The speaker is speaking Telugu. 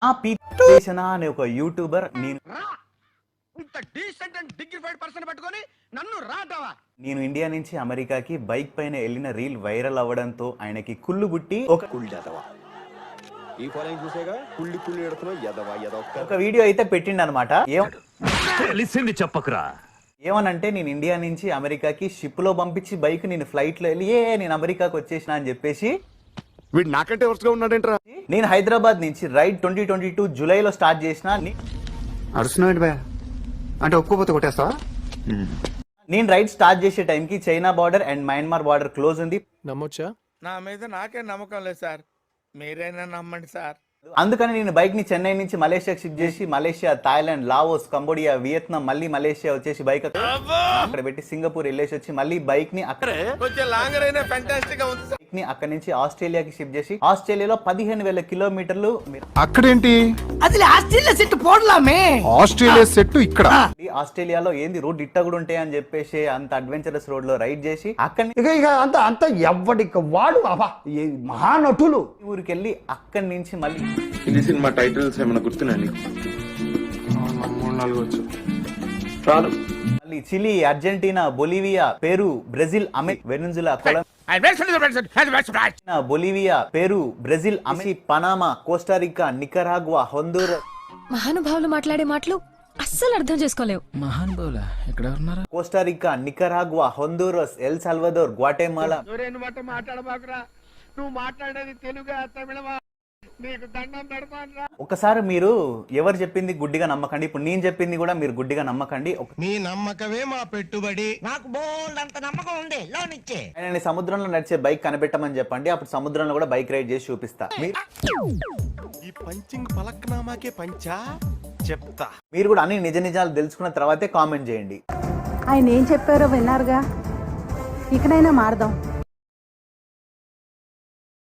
చేసిన అనే ఒక యూట్యూబర్ నేను ఇండియా నుంచి అమెరికాకి బైక్ పైన వెళ్ళిన రీల్ వైరల్ అవ్వడంతో ఆయనకి కుళ్ళు బుట్టి ఒక వీడియో అయితే పెట్టిండు అనమాట. చెప్పకరా ఏమనంటే నేను ఇండియా నుంచి అమెరికాకి షిప్ లో పంపించి బైక్ నేను ఫ్లైట్ లో వెళ్ళి నేను అమెరికాకి వచ్చేసిన అని చెప్పేసి వీడు నాకంటే వరుసగా ఉన్నాడేంట్రా. నేను హైదరాబాద్ నుంచి రైడ్ 2022 జూలైలో స్టార్ట్ చేసిన. అరుస్తున్నాడు భయ అంటే ఒప్పుకోపోతే కొట్టేస్తావా? నేను రైడ్ స్టార్ట్ చేసే టైంకి China border and Myanmar border close ఉంది. నమ్మొచ్చా? నా మీద నాకే నమ్మకం లేదు సార్, మీరైనా నమ్మండి సార్. అందుకని నేను బైక్ ని చెన్నై నుంచి మలేషియాకి షిఫ్ట్ చేసి Malaysia, Thailand, Laos, Cambodia, Vietnam, మళ్ళీ మలేషియా వచ్చేసి బైక్ అక్కడ పెట్టి సింగపూర్ వెళ్ళేసి వచ్చి మళ్ళీ బైక్ ని అక్కడ నుంచి ఆస్ట్రేలియాకి షిఫ్ట్ చేసి ఆస్ట్రేలియాలో 15,000 కిలోమీటర్లు. అక్కడేంటి ఆస్ట్రేలియా సెట్ పోడలామే, ఆస్ట్రేలియా సెట్ ఇక్కడ. ఆస్ట్రేలియాలో ఏంది రోడ్ ఇట్ట కూడా ఉంటాయి అని చెప్పేసి అంత అడ్వెంచరస్ రోడ్ లో రైడ్ చేసి అక్కడి ఇక అంత ఎవ్వడికి వాడు మహానటులు ఊరికి వెళ్ళి అక్కడి నుంచి మళ్ళీ హిందీ సినిమా టైటిల్స్ ఏమైనా గుర్తున్నాయి? 3-4 వచ్చు. మళ్ళీ Chile, Argentina, Bolivia, Peru, Brazil, Venezuela, Bolivia, Peru, Brazil, Panama, Costa Rica, Nicaragua, Honduras. మహానుభావులు మాట్లాడే మాటలు అస్సలు అర్థం చేసుకోలేవు. మహానుభావులా ఎక్కడ ఉన్నారు? Costa Rica, Nicaragua, Honduras, El Salvador, Guatemala. నువ్వు మాట్లాడేది తెలుగు తమిళమా? నీకు దండం పెడతాను. ఒకసారి మీరు ఎవరు చెప్పింది గుడ్డిగా నమ్మకండి. ఇప్పుడు నేను చెప్పింది కూడా మీరు గుడ్డిగా నమ్మకండి. మీ నమ్మకమే మా పెట్టుబడి. నాకు బోల్డంత నమ్మకం ఉంది, లోన్ ఇచ్చే. ఆయన సముద్రంలో నడిచే బైక్ కనిపెట్టమని చెప్పండి, అప్పుడు సముద్రంలో కూడా బైక్ రైడ్ చేసి చూపిస్తా. ఈ పంచింగ్ పలక్నామాకే పంచా చెప్తా. మీరు కూడా అన్ని నిజ నిజాలు తెలుసుకున్న తర్వాతే కామెంట్ చేయండి. ఆయన ఏం చెప్పారో విన్నారుగా, ఇకనైనా మారదాం.